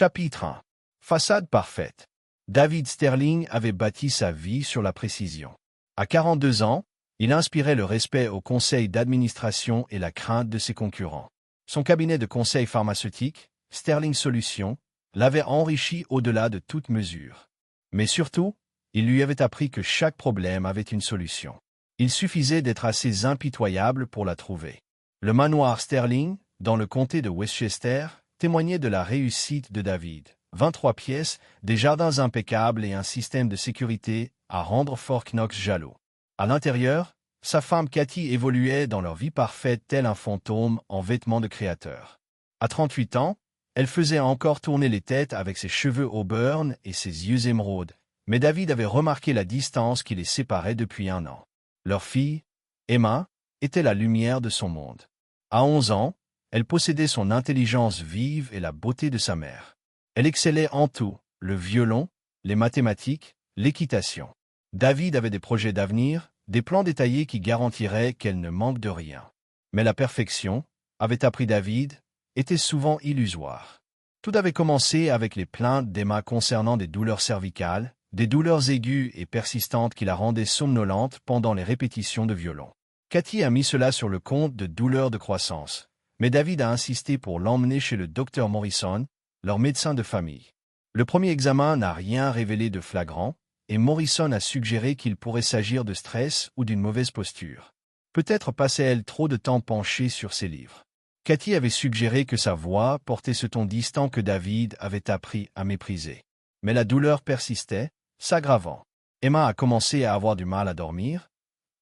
Chapitre 1. Façade parfaite. David Sterling avait bâti sa vie sur la précision. À 42 ans, il inspirait le respect au conseil d'administration et la crainte de ses concurrents. Son cabinet de conseil pharmaceutique, Sterling Solutions, l'avait enrichi au-delà de toute mesure. Mais surtout, il lui avait appris que chaque problème avait une solution. Il suffisait d'être assez impitoyable pour la trouver. Le manoir Sterling, dans le comté de Westchester, témoignait de la réussite de David. 23 pièces, des jardins impeccables et un système de sécurité à rendre Fort Knox jaloux. À l'intérieur, sa femme Cathy évoluait dans leur vie parfaite tel un fantôme en vêtements de créateur. À 38 ans, elle faisait encore tourner les têtes avec ses cheveux auburn et ses yeux émeraudes, mais David avait remarqué la distance qui les séparait depuis 1 an. Leur fille, Emma, était la lumière de son monde. À 11 ans, elle possédait son intelligence vive et la beauté de sa mère. Elle excellait en tout, le violon, les mathématiques, l'équitation. David avait des projets d'avenir, des plans détaillés qui garantiraient qu'elle ne manque de rien. Mais la perfection, avait appris David, était souvent illusoire. Tout avait commencé avec les plaintes d'Emma concernant des douleurs cervicales, des douleurs aiguës et persistantes qui la rendaient somnolente pendant les répétitions de violon. Cathy a mis cela sur le compte de douleurs de croissance, mais David a insisté pour l'emmener chez le docteur Morrison, leur médecin de famille. Le premier examen n'a rien révélé de flagrant, et Morrison a suggéré qu'il pourrait s'agir de stress ou d'une mauvaise posture. Peut-être passait-elle trop de temps penchée sur ses livres. Cathy avait suggéré que sa voix portait ce ton distant que David avait appris à mépriser. Mais la douleur persistait, s'aggravant. Emma a commencé à avoir du mal à dormir,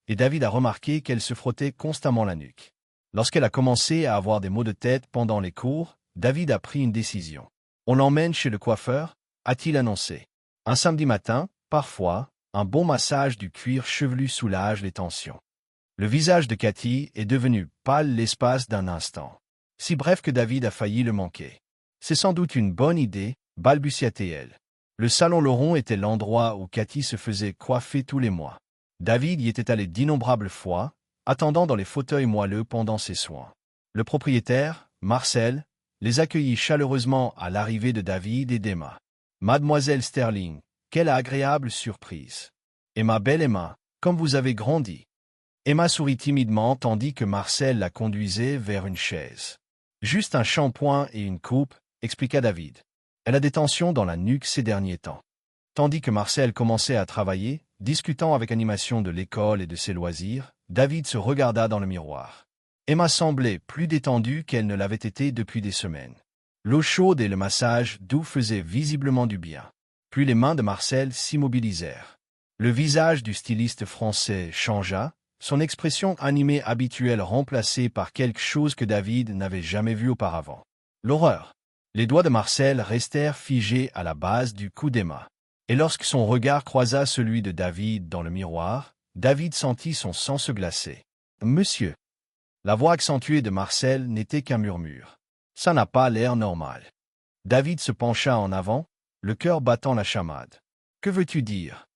et David a remarqué qu'elle se frottait constamment la nuque. Lorsqu'elle a commencé à avoir des maux de tête pendant les cours, David a pris une décision. « On l'emmène chez le coiffeur » a-t-il annoncé. Un samedi matin, parfois, un bon massage du cuir chevelu soulage les tensions. Le visage de Cathy est devenu pâle l'espace d'un instant. Si bref que David a failli le manquer. « C'est sans doute une bonne idée » balbutia-t-elle. Le salon Laurent était l'endroit où Cathy se faisait coiffer tous les mois. David y était allé d'innombrables fois, attendant dans les fauteuils moelleux pendant ses soins. Le propriétaire, Marcel, les accueillit chaleureusement à l'arrivée de David et d'Emma. « Mademoiselle Sterling, quelle agréable surprise. Emma, belle Emma, comme vous avez grandi. » Emma sourit timidement tandis que Marcel la conduisait vers une chaise. « Juste un shampoing et une coupe, » expliqua David. « Elle a des tensions dans la nuque ces derniers temps. » Tandis que Marcel commençait à travailler, discutant avec animation de l'école et de ses loisirs, David se regarda dans le miroir. Emma semblait plus détendue qu'elle ne l'avait été depuis des semaines. L'eau chaude et le massage doux faisaient visiblement du bien. Puis les mains de Marcel s'immobilisèrent. Le visage du styliste français changea, son expression animée habituelle remplacée par quelque chose que David n'avait jamais vu auparavant. L'horreur. Les doigts de Marcel restèrent figés à la base du cou d'Emma. Et lorsque son regard croisa celui de David dans le miroir, David sentit son sang se glacer. « Monsieur !» La voix accentuée de Marcel n'était qu'un murmure. « Ça n'a pas l'air normal. » David se pencha en avant, le cœur battant la chamade. « Que veux-tu dire ?»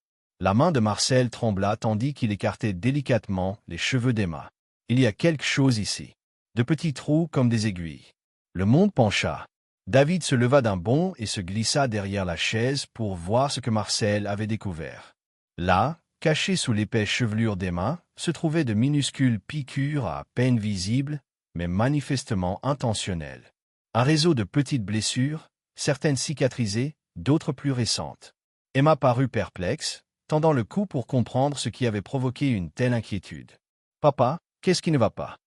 La main de Marcel trembla tandis qu'il écartait délicatement les cheveux d'Emma. « Il y a quelque chose ici. De petits trous comme des aiguilles. » Le monde pencha. David se leva d'un bond et se glissa derrière la chaise pour voir ce que Marcel avait découvert. Là, cachés sous l'épaisse chevelure d'Emma, se trouvaient de minuscules piqûres à peine visibles, mais manifestement intentionnelles. Un réseau de petites blessures, certaines cicatrisées, d'autres plus récentes. Emma parut perplexe, tendant le cou pour comprendre ce qui avait provoqué une telle inquiétude. « Papa, qu'est-ce qui ne va pas ?»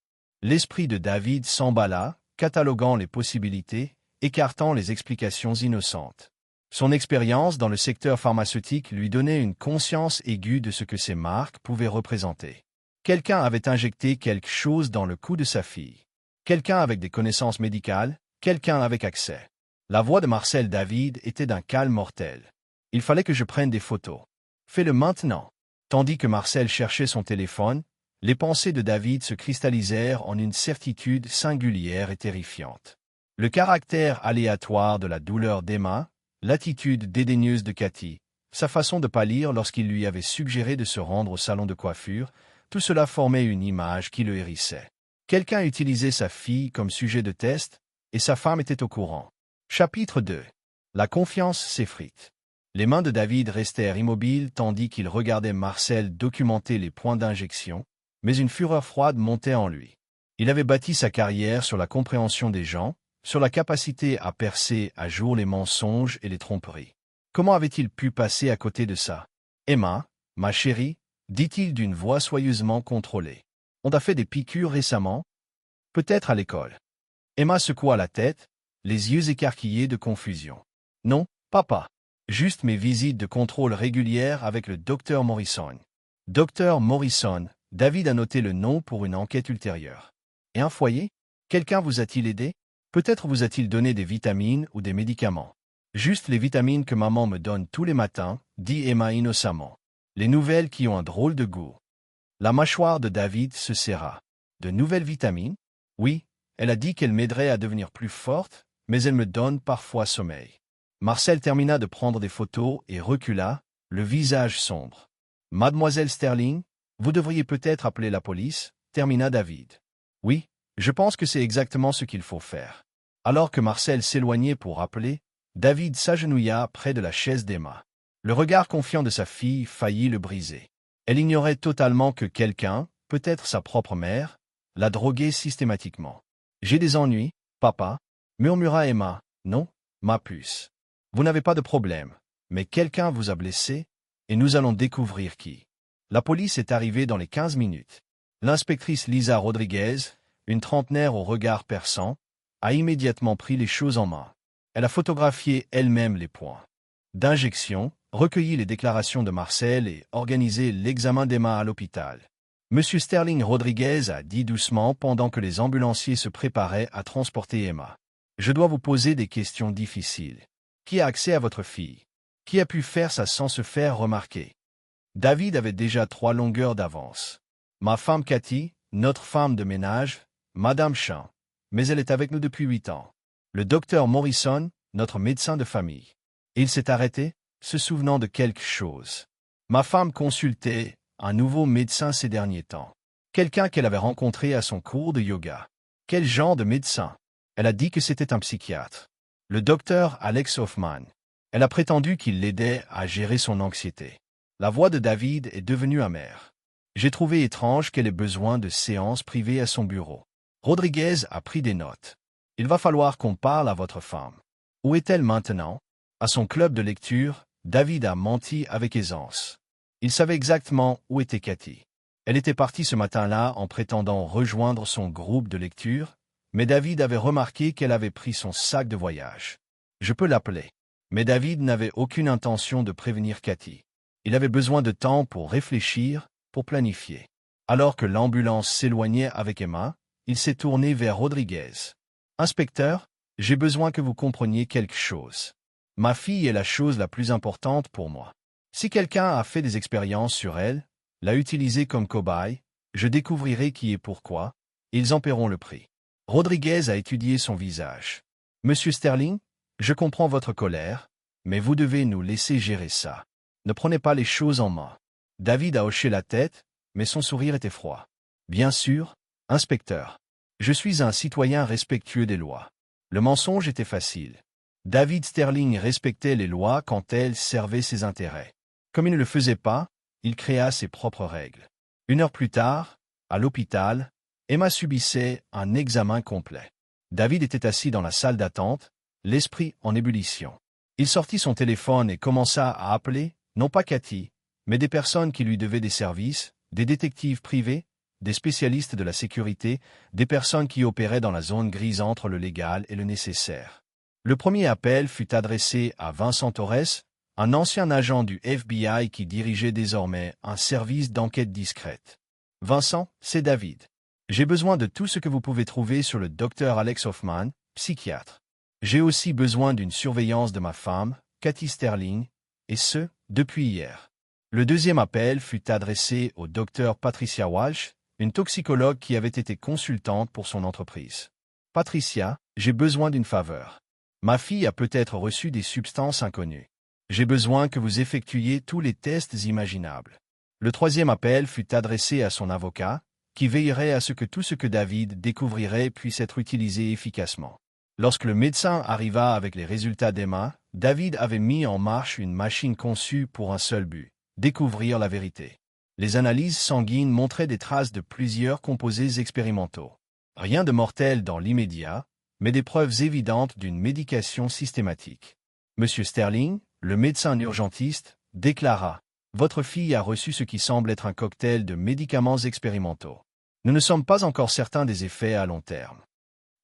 L'esprit de David s'emballa, cataloguant les possibilités, écartant les explications innocentes. Son expérience dans le secteur pharmaceutique lui donnait une conscience aiguë de ce que ces marques pouvaient représenter. Quelqu'un avait injecté quelque chose dans le cou de sa fille. Quelqu'un avec des connaissances médicales, quelqu'un avec accès. La voix de Marcel David était d'un calme mortel. « Il fallait que je prenne des photos. Fais-le maintenant. » Tandis que Marcel cherchait son téléphone, les pensées de David se cristallisèrent en une certitude singulière et terrifiante. Le caractère aléatoire de la douleur d'Emma, l'attitude dédaigneuse de Cathy, sa façon de pâlir lorsqu'il lui avait suggéré de se rendre au salon de coiffure, tout cela formait une image qui le hérissait. Quelqu'un utilisait sa fille comme sujet de test, et sa femme était au courant. Chapitre 2. La confiance s'effrite. Les mains de David restèrent immobiles tandis qu'il regardait Marcel documenter les points d'injection, mais une fureur froide montait en lui. Il avait bâti sa carrière sur la compréhension des gens, sur la capacité à percer à jour les mensonges et les tromperies. Comment avait-il pu passer à côté de ça? Emma, ma chérie, dit-il d'une voix soyeusement contrôlée. On t'a fait des piqûres récemment? Peut-être à l'école. Emma secoua la tête, les yeux écarquillés de confusion. Non, papa. Juste mes visites de contrôle régulières avec le docteur Morrison. Docteur Morrison, David a noté le nom pour une enquête ultérieure. Et un foyer? Quelqu'un vous a-t-il aidé? Peut-être vous a-t-il donné des vitamines ou des médicaments. Juste les vitamines que maman me donne tous les matins, dit Emma innocemment. Les nouvelles qui ont un drôle de goût. La mâchoire de David se serra. De nouvelles vitamines? Oui, elle a dit qu'elle m'aiderait à devenir plus forte, mais elle me donne parfois sommeil. Marcel termina de prendre des photos et recula, le visage sombre. Mademoiselle Sterling, vous devriez peut-être appeler la police, termina David. Oui, je pense que c'est exactement ce qu'il faut faire. Alors que Marcel s'éloignait pour appeler, David s'agenouilla près de la chaise d'Emma. Le regard confiant de sa fille faillit le briser. Elle ignorait totalement que quelqu'un, peut-être sa propre mère, la droguait systématiquement. J'ai des ennuis, papa, murmura Emma. Non, ma puce. Vous n'avez pas de problème, mais quelqu'un vous a blessé, et nous allons découvrir qui. La police est arrivée dans les 15 minutes. L'inspectrice Lisa Rodriguez, une trentenaire au regard perçant, a immédiatement pris les choses en main. Elle a photographié elle-même les points d'injection, recueilli les déclarations de Marcel et organisé l'examen d'Emma à l'hôpital. Monsieur Sterling Rodriguez a dit doucement pendant que les ambulanciers se préparaient à transporter Emma. Je dois vous poser des questions difficiles. Qui a accès à votre fille? Qui a pu faire ça sans se faire remarquer? David avait déjà 3 longueurs d'avance. Ma femme Cathy, notre femme de ménage, Madame Chan, mais elle est avec nous depuis 8 ans. Le docteur Morrison, notre médecin de famille. Il s'est arrêté, se souvenant de quelque chose. Ma femme consultait un nouveau médecin ces derniers temps. Quelqu'un qu'elle avait rencontré à son cours de yoga. Quel genre de médecin? Elle a dit que c'était un psychiatre. Le docteur Alex Hoffman. Elle a prétendu qu'il l'aidait à gérer son anxiété. La voix de David est devenue amère. J'ai trouvé étrange qu'elle ait besoin de séances privées à son bureau. Rodriguez a pris des notes. Il va falloir qu'on parle à votre femme. Où est-elle maintenant? À son club de lecture, David a menti avec aisance. Il savait exactement où était Cathy. Elle était partie ce matin-là en prétendant rejoindre son groupe de lecture, mais David avait remarqué qu'elle avait pris son sac de voyage. Je peux l'appeler. Mais David n'avait aucune intention de prévenir Cathy. Il avait besoin de temps pour réfléchir, pour planifier. Alors que l'ambulance s'éloignait avec Emma, il s'est tourné vers Rodriguez. « Inspecteur, j'ai besoin que vous compreniez quelque chose. Ma fille est la chose la plus importante pour moi. Si quelqu'un a fait des expériences sur elle, l'a utilisée comme cobaye, je découvrirai qui et pourquoi, et ils en paieront le prix. » Rodriguez a étudié son visage. « Monsieur Sterling, je comprends votre colère, mais vous devez nous laisser gérer ça. Ne prenez pas les choses en main. » David a hoché la tête, mais son sourire était froid. « Bien sûr, inspecteur. Je suis un citoyen respectueux des lois. » Le mensonge était facile. David Sterling respectait les lois quand elles servaient ses intérêts. Comme il ne le faisait pas, il créa ses propres règles. 1 heure plus tard, à l'hôpital, Emma subissait un examen complet. David était assis dans la salle d'attente, l'esprit en ébullition. Il sortit son téléphone et commença à appeler, non pas Cathy, mais des personnes qui lui devaient des services, des détectives privés, des spécialistes de la sécurité, des personnes qui opéraient dans la zone grise entre le légal et le nécessaire. Le premier appel fut adressé à Vincent Torres, un ancien agent du FBI qui dirigeait désormais un service d'enquête discrète. « Vincent, c'est David. J'ai besoin de tout ce que vous pouvez trouver sur le docteur Alex Hoffman, psychiatre. J'ai aussi besoin d'une surveillance de ma femme, Cathy Sterling, et ce, depuis hier. » Le deuxième appel fut adressé au docteur Patricia Walsh, une toxicologue qui avait été consultante pour son entreprise. « Patricia, j'ai besoin d'une faveur. Ma fille a peut-être reçu des substances inconnues. J'ai besoin que vous effectuiez tous les tests imaginables. » Le troisième appel fut adressé à son avocat, qui veillerait à ce que tout ce que David découvrirait puisse être utilisé efficacement. Lorsque le médecin arriva avec les résultats d'Emma, David avait mis en marche une machine conçue pour un seul but, découvrir la vérité. Les analyses sanguines montraient des traces de plusieurs composés expérimentaux. Rien de mortel dans l'immédiat, mais des preuves évidentes d'une médication systématique. Monsieur Sterling, le médecin urgentiste, déclara « Votre fille a reçu ce qui semble être un cocktail de médicaments expérimentaux. Nous ne sommes pas encore certains des effets à long terme. »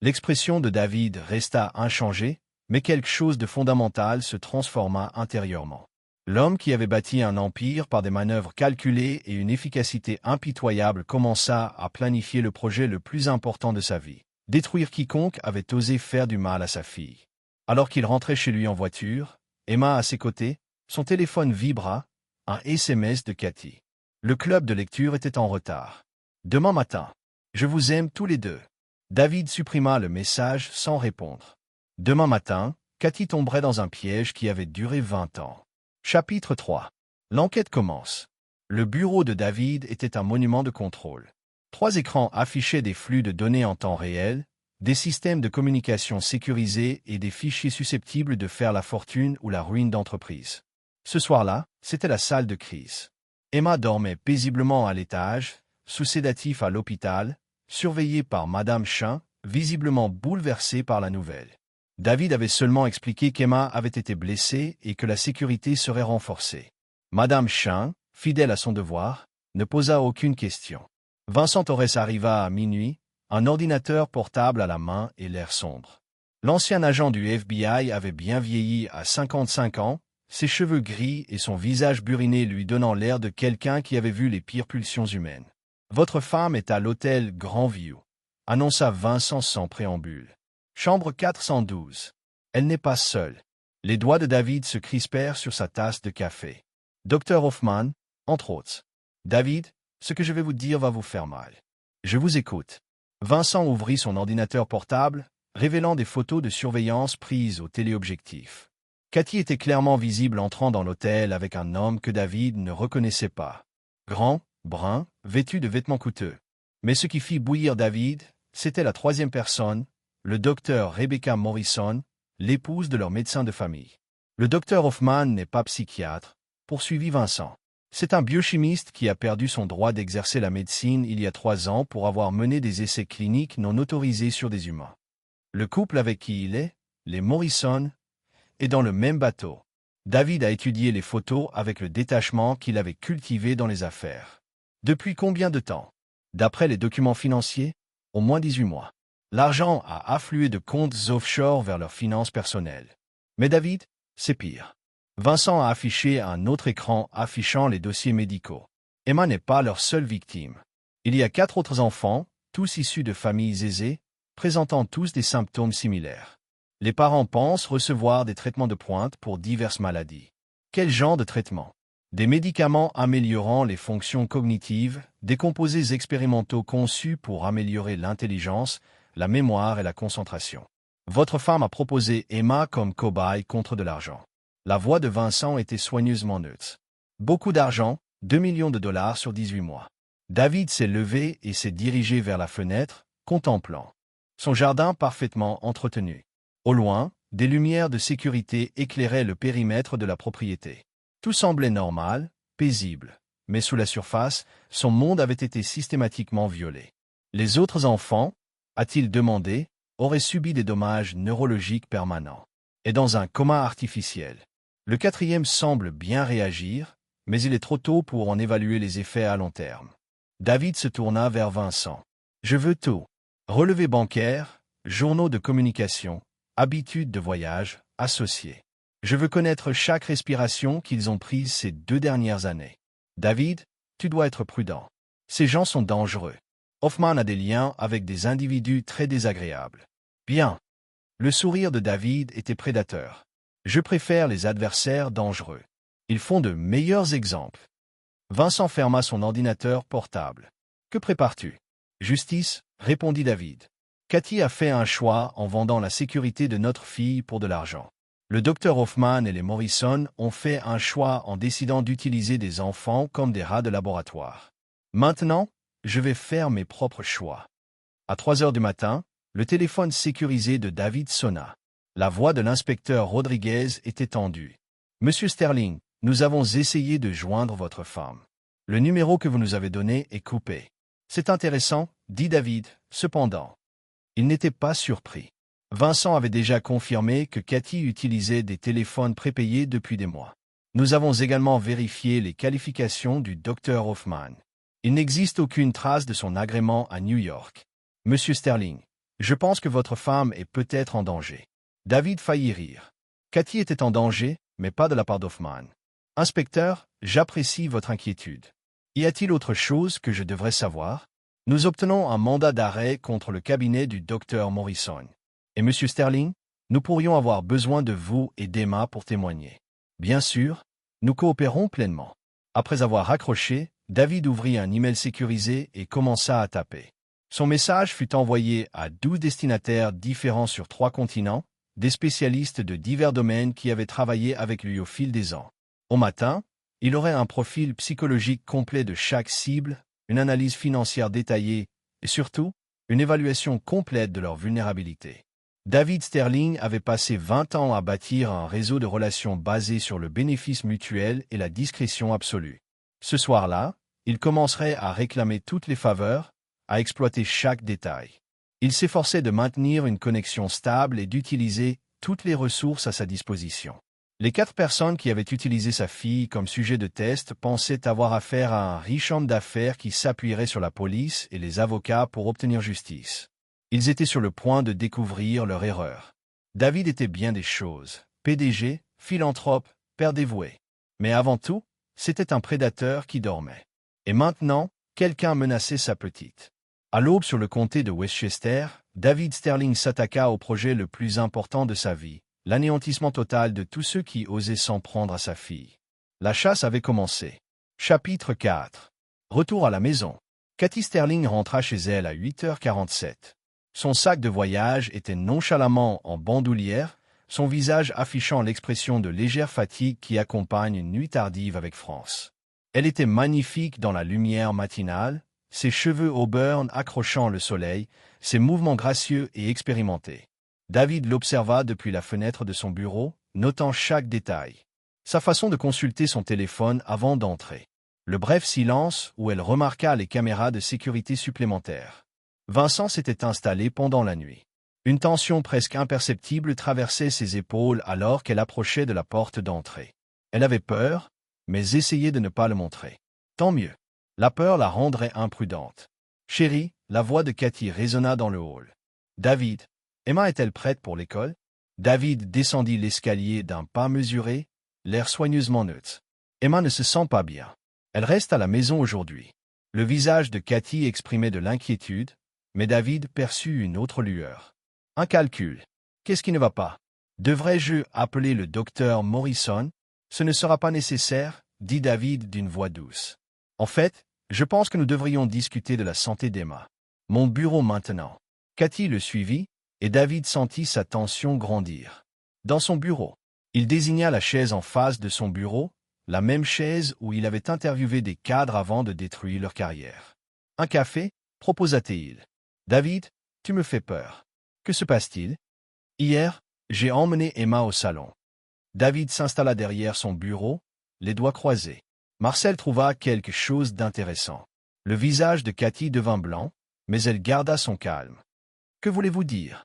L'expression de David resta inchangée, mais quelque chose de fondamental se transforma intérieurement. L'homme qui avait bâti un empire par des manœuvres calculées et une efficacité impitoyable commença à planifier le projet le plus important de sa vie, détruire quiconque avait osé faire du mal à sa fille. Alors qu'il rentrait chez lui en voiture, Emma à ses côtés, son téléphone vibra, un SMS de Cathy. Le club de lecture était en retard. Demain matin. Je vous aime tous les deux. David supprima le message sans répondre. Demain matin, Cathy tomberait dans un piège qui avait duré 20 ans. Chapitre 3. L'enquête commence. Le bureau de David était un monument de contrôle. 3 écrans affichaient des flux de données en temps réel, des systèmes de communication sécurisés et des fichiers susceptibles de faire la fortune ou la ruine d'entreprise. Ce soir-là, c'était la salle de crise. Emma dormait paisiblement à l'étage, sous sédatif à l'hôpital, surveillée par Madame Chin, visiblement bouleversée par la nouvelle. David avait seulement expliqué qu'Emma avait été blessée et que la sécurité serait renforcée. Madame Chin, fidèle à son devoir, ne posa aucune question. Vincent Torres arriva à minuit, un ordinateur portable à la main et l'air sombre. L'ancien agent du FBI avait bien vieilli à 55 ans, ses cheveux gris et son visage buriné lui donnant l'air de quelqu'un qui avait vu les pires pulsions humaines. « Votre femme est à l'hôtel Grandview », annonça Vincent sans préambule. Chambre 412. Elle n'est pas seule. Les doigts de David se crispèrent sur sa tasse de café. Dr Hoffman, entre autres. David, ce que je vais vous dire va vous faire mal. Je vous écoute. Vincent ouvrit son ordinateur portable, révélant des photos de surveillance prises au téléobjectif. Cathy était clairement visible entrant dans l'hôtel avec un homme que David ne reconnaissait pas. Grand, brun, vêtu de vêtements coûteux. Mais ce qui fit bouillir David, c'était la 3e personne, le docteur Rebecca Morrison, l'épouse de leur médecin de famille. Le docteur Hoffman n'est pas psychiatre, poursuivit Vincent. C'est un biochimiste qui a perdu son droit d'exercer la médecine il y a 3 ans pour avoir mené des essais cliniques non autorisés sur des humains. Le couple avec qui il est, les Morrison, est dans le même bateau. David a étudié les photos avec le détachement qu'il avait cultivé dans les affaires. Depuis combien de temps? D'après les documents financiers, au moins 18 mois. L'argent a afflué de comptes offshore vers leurs finances personnelles. Mais David, c'est pire. Vincent a affiché un autre écran affichant les dossiers médicaux. Emma n'est pas leur seule victime. Il y a 4 autres enfants, tous issus de familles aisées, présentant tous des symptômes similaires. Les parents pensent recevoir des traitements de pointe pour diverses maladies. Quel genre de traitement? Des médicaments améliorant les fonctions cognitives, des composés expérimentaux conçus pour améliorer l'intelligence, la mémoire et la concentration. Votre femme a proposé Emma comme cobaye contre de l'argent. La voix de Vincent était soigneusement neutre. Beaucoup d'argent, 2 millions de dollars sur 18 mois. David s'est levé et s'est dirigé vers la fenêtre, contemplant son jardin parfaitement entretenu. Au loin, des lumières de sécurité éclairaient le périmètre de la propriété. Tout semblait normal, paisible, mais sous la surface, son monde avait été systématiquement violé. Les autres enfants, a-t-il demandé, auraient subi des dommages neurologiques permanents, et dans un coma artificiel. Le 4e semble bien réagir, mais il est trop tôt pour en évaluer les effets à long terme. David se tourna vers Vincent. Je veux tout. Relevés bancaires, journaux de communication, habitudes de voyage, associés. Je veux connaître chaque respiration qu'ils ont prise ces 2 dernières années. David, tu dois être prudent. Ces gens sont dangereux. Hoffman a des liens avec des individus très désagréables. Bien. Le sourire de David était prédateur. Je préfère les adversaires dangereux. Ils font de meilleurs exemples. Vincent ferma son ordinateur portable. Que prépares-tu? Justice, répondit David. Cathy a fait un choix en vendant la sécurité de notre fille pour de l'argent. Le docteur Hoffman et les Morrison ont fait un choix en décidant d'utiliser des enfants comme des rats de laboratoire. Maintenant, je vais faire mes propres choix. À 3 heures du matin, Le téléphone sécurisé de David sonna. La voix de l'inspecteur Rodriguez était tendue. « Monsieur Sterling, nous avons essayé de joindre votre femme. Le numéro que vous nous avez donné est coupé. » « C'est intéressant, » dit David, cependant. Il n'était pas surpris. Vincent avait déjà confirmé que Cathy utilisait des téléphones prépayés depuis des mois. Nous avons également vérifié les qualifications du docteur Hoffman. Il n'existe aucune trace de son agrément à New York. Monsieur Sterling, je pense que votre femme est peut-être en danger. David faillit rire. Cathy était en danger, mais pas de la part d'Hoffman. Inspecteur, j'apprécie votre inquiétude. Y a-t-il autre chose que je devrais savoir? Nous obtenons un mandat d'arrêt contre le cabinet du docteur Morrison. Et Monsieur Sterling, nous pourrions avoir besoin de vous et d'Emma pour témoigner. Bien sûr, nous coopérons pleinement. Après avoir raccroché, David ouvrit un email sécurisé et commença à taper. Son message fut envoyé à 12 destinataires différents sur 3 continents, des spécialistes de divers domaines qui avaient travaillé avec lui au fil des ans. Au matin, il aurait un profil psychologique complet de chaque cible, une analyse financière détaillée et surtout, une évaluation complète de leur vulnérabilité. David Sterling avait passé 20 ans à bâtir un réseau de relations basé sur le bénéfice mutuel et la discrétion absolue. Ce soir-là, il commencerait à réclamer toutes les faveurs, à exploiter chaque détail. Il s'efforçait de maintenir une connexion stable et d'utiliser toutes les ressources à sa disposition. Les 4 personnes qui avaient utilisé sa fille comme sujet de test pensaient avoir affaire à un riche homme d'affaires qui s'appuierait sur la police et les avocats pour obtenir justice. Ils étaient sur le point de découvrir leur erreur. David était bien des choses, PDG, philanthrope, père dévoué. Mais avant tout, c'était un prédateur qui dormait. Et maintenant, quelqu'un menaçait sa petite. À l'aube sur le comté de Westchester, David Sterling s'attaqua au projet le plus important de sa vie, l'anéantissement total de tous ceux qui osaient s'en prendre à sa fille. La chasse avait commencé. Chapitre 4. Retour à la maison. Cathy Sterling rentra chez elle à 8h47. Son sac de voyage était nonchalamment en bandoulière, son visage affichant l'expression de légère fatigue qui accompagne une nuit tardive avec France. Elle était magnifique dans la lumière matinale, ses cheveux auburn accrochant le soleil, ses mouvements gracieux et expérimentés. David l'observa depuis la fenêtre de son bureau, notant chaque détail. Sa façon de consulter son téléphone avant d'entrer. Le bref silence où elle remarqua les caméras de sécurité supplémentaires. Vincent s'était installé pendant la nuit. Une tension presque imperceptible traversait ses épaules alors qu'elle approchait de la porte d'entrée. Elle avait peur, mais essayait de ne pas le montrer. Tant mieux. La peur la rendrait imprudente. « Chérie », la voix de Cathy résonna dans le hall. « David, Emma est-elle prête pour l'école ?» David descendit l'escalier d'un pas mesuré, l'air soigneusement neutre. « Emma ne se sent pas bien. Elle reste à la maison aujourd'hui. » Le visage de Cathy exprimait de l'inquiétude, mais David perçut une autre lueur. Un calcul. Qu'est-ce qui ne va pas? Devrais-je appeler le docteur Morrison? Ce ne sera pas nécessaire, dit David d'une voix douce. En fait, je pense que nous devrions discuter de la santé d'Emma. Mon bureau maintenant. Cathy le suivit, et David sentit sa tension grandir. Dans son bureau, il désigna la chaise en face de son bureau, la même chaise où il avait interviewé des cadres avant de détruire leur carrière. Un café, proposa-t-il. David, tu me fais peur. Que se passe-t-il? Hier, j'ai emmené Emma au salon. David s'installa derrière son bureau, les doigts croisés. Marcel trouva quelque chose d'intéressant. Le visage de Cathy devint blanc, mais elle garda son calme. Que voulez-vous dire?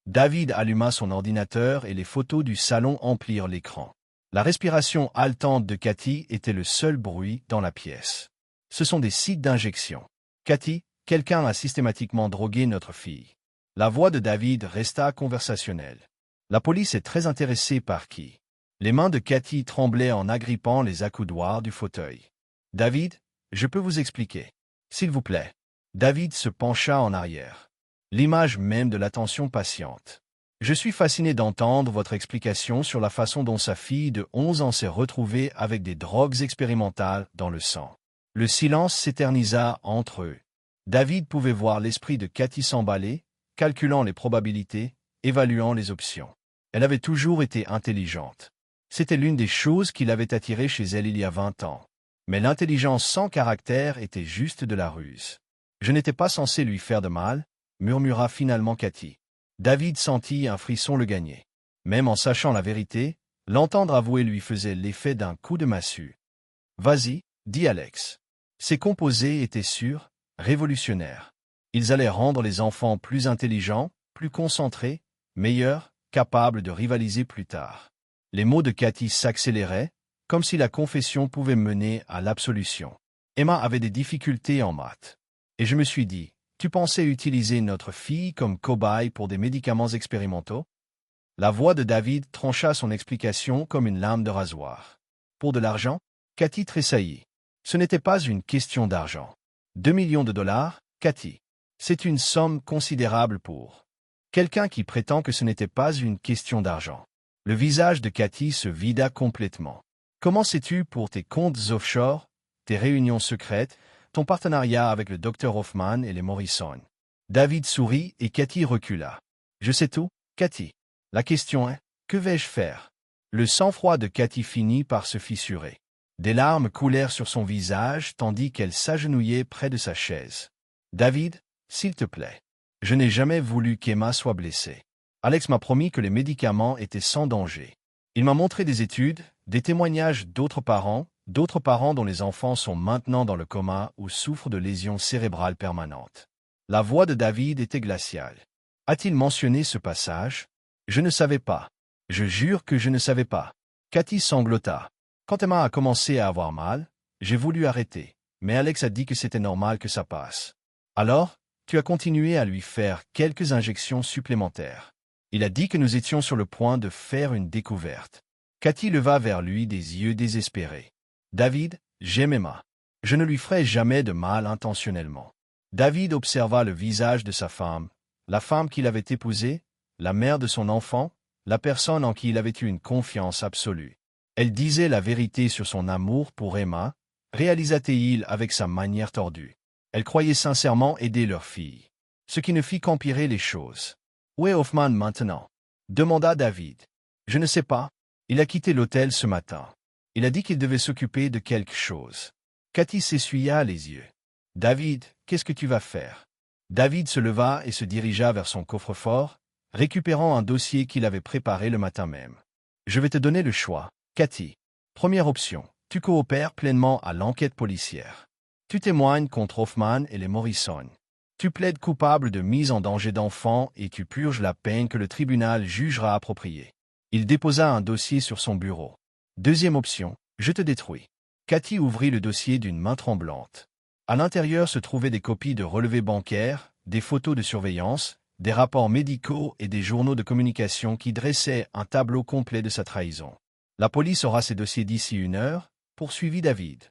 David alluma son ordinateur et les photos du salon emplirent l'écran. La respiration haletante de Cathy était le seul bruit dans la pièce. Ce sont des sites d'injection. Cathy, quelqu'un a systématiquement drogué notre fille. La voix de David resta conversationnelle. La police est très intéressée par qui? Les mains de Cathy tremblaient en agrippant les accoudoirs du fauteuil. David, je peux vous expliquer. S'il vous plaît. David se pencha en arrière. L'image même de l'attention patiente. Je suis fasciné d'entendre votre explication sur la façon dont sa fille de 11 ans s'est retrouvée avec des drogues expérimentales dans le sang. Le silence s'éternisa entre eux. David pouvait voir l'esprit de Cathy s'emballer, calculant les probabilités, évaluant les options. Elle avait toujours été intelligente. C'était l'une des choses qui l'avait attirée chez elle il y a 20 ans. Mais l'intelligence sans caractère était juste de la ruse. Je n'étais pas censé lui faire de mal, murmura finalement Cathy. David sentit un frisson le gagner. Même en sachant la vérité, l'entendre avouer lui faisait l'effet d'un coup de massue. « Vas-y, dit Alex. » Ces composés étaient sûrs, révolutionnaires. Ils allaient rendre les enfants plus intelligents, plus concentrés, meilleurs, capables de rivaliser plus tard. Les mots de Cathy s'accéléraient, comme si la confession pouvait mener à l'absolution. Emma avait des difficultés en maths. Et je me suis dit, tu pensais utiliser notre fille comme cobaye pour des médicaments expérimentaux? La voix de David trancha son explication comme une lame de rasoir. Pour de l'argent? Cathy tressaillit. Ce n'était pas une question d'argent. 2 millions de dollars, Cathy. C'est une somme considérable pour quelqu'un qui prétend que ce n'était pas une question d'argent. Le visage de Cathy se vida complètement. Comment sais-tu pour tes comptes offshore, tes réunions secrètes, ton partenariat avec le Dr Hoffman et les Morrison? David sourit et Cathy recula. Je sais tout, Cathy. La question est, que vais-je faire? Le sang-froid de Cathy finit par se fissurer. Des larmes coulèrent sur son visage tandis qu'elle s'agenouillait près de sa chaise. David, s'il te plaît. Je n'ai jamais voulu qu'Emma soit blessée. Alex m'a promis que les médicaments étaient sans danger. Il m'a montré des études, des témoignages d'autres parents dont les enfants sont maintenant dans le coma ou souffrent de lésions cérébrales permanentes. La voix de David était glaciale. A-t-il mentionné ce passage? Je ne savais pas. Je jure que je ne savais pas. Cathy sanglota. Quand Emma a commencé à avoir mal, j'ai voulu arrêter, mais Alex a dit que c'était normal que ça passe. Alors, tu as continué à lui faire quelques injections supplémentaires. Il a dit que nous étions sur le point de faire une découverte. Cathy leva vers lui des yeux désespérés. David, j'aime Emma. Je ne lui ferai jamais de mal intentionnellement. David observa le visage de sa femme, la femme qu'il avait épousée, la mère de son enfant, la personne en qui il avait eu une confiance absolue. Elle disait la vérité sur son amour pour Emma, réalisa-t-il avec sa manière tordue. Elle croyait sincèrement aider leur fille. Ce qui ne fit qu'empirer les choses. Où est Hoffman maintenant? Demanda David. Je ne sais pas. Il a quitté l'hôtel ce matin. Il a dit qu'il devait s'occuper de quelque chose. Cathy s'essuya les yeux. David, qu'est-ce que tu vas faire? David se leva et se dirigea vers son coffre-fort, récupérant un dossier qu'il avait préparé le matin même. Je vais te donner le choix, Cathy. Première option, tu coopères pleinement à l'enquête policière. Tu témoignes contre Hoffman et les Morrison. Tu plaides coupable de mise en danger d'enfants et tu purges la peine que le tribunal jugera appropriée. Il déposa un dossier sur son bureau. Deuxième option, je te détruis. Cathy ouvrit le dossier d'une main tremblante. À l'intérieur se trouvaient des copies de relevés bancaires, des photos de surveillance, des rapports médicaux et des journaux de communication qui dressaient un tableau complet de sa trahison. La police aura ces dossiers d'ici 1 heure, poursuivit David.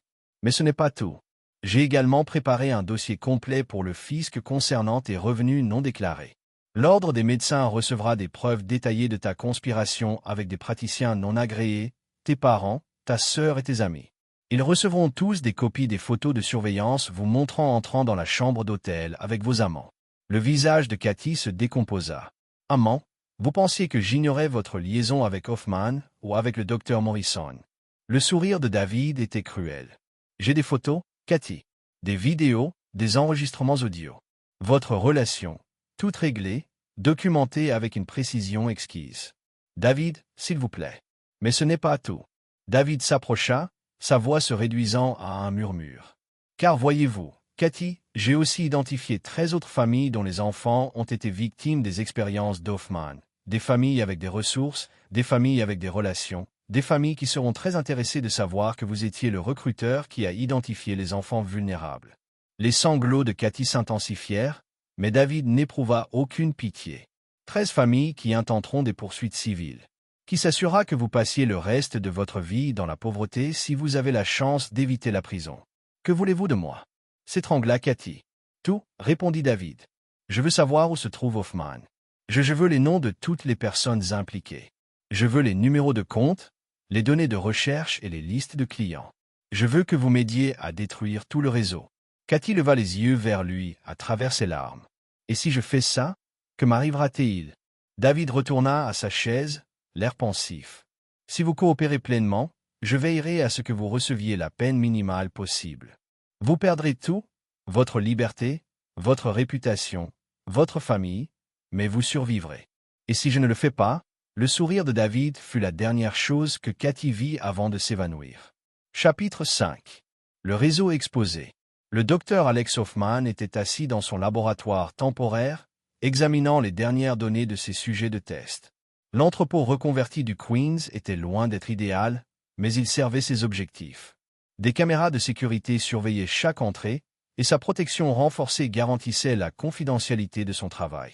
Mais ce n'est pas tout. J'ai également préparé un dossier complet pour le fisc concernant tes revenus non déclarés. L'Ordre des médecins recevra des preuves détaillées de ta conspiration avec des praticiens non agréés, tes parents, ta sœur et tes amis. Ils recevront tous des copies des photos de surveillance vous montrant entrant dans la chambre d'hôtel avec vos amants. Le visage de Cathy se décomposa. Amant, vous pensiez que j'ignorais votre liaison avec Hoffman ou avec le docteur Morrison. Le sourire de David était cruel. J'ai des photos, Cathy. Des vidéos, des enregistrements audio. Votre relation, toute réglée, documentée avec une précision exquise. David, s'il vous plaît. Mais ce n'est pas tout. David s'approcha, sa voix se réduisant à un murmure. Car voyez-vous, Cathy, j'ai aussi identifié 13 autres familles dont les enfants ont été victimes des expériences d'Hoffman. Des familles avec des ressources, des familles avec des relations, des familles qui seront très intéressées de savoir que vous étiez le recruteur qui a identifié les enfants vulnérables. Les sanglots de Cathy s'intensifièrent, mais David n'éprouva aucune pitié. 13 familles qui intenteront des poursuites civiles. Qui s'assurera que vous passiez le reste de votre vie dans la pauvreté si vous avez la chance d'éviter la prison. Que voulez-vous de moi? S'étrangla Cathy. Tout, répondit David. Je veux savoir où se trouve Hoffman. Je veux les noms de toutes les personnes impliquées. Je veux les numéros de compte, les données de recherche et les listes de clients. Je veux que vous m'aidiez à détruire tout le réseau. Cathy leva les yeux vers lui à travers ses larmes. Et si je fais ça, que m'arrivera-t-il? David retourna à sa chaise, l'air pensif. Si vous coopérez pleinement, je veillerai à ce que vous receviez la peine minimale possible. Vous perdrez tout, votre liberté, votre réputation, votre famille, mais vous survivrez. Et si je ne le fais pas, le sourire de David fut la dernière chose que Cathy vit avant de s'évanouir. Chapitre 5. Le réseau exposé. Le docteur Alex Hoffman était assis dans son laboratoire temporaire, examinant les dernières données de ses sujets de test. L'entrepôt reconverti du Queens était loin d'être idéal, mais il servait ses objectifs. Des caméras de sécurité surveillaient chaque entrée, et sa protection renforcée garantissait la confidentialité de son travail.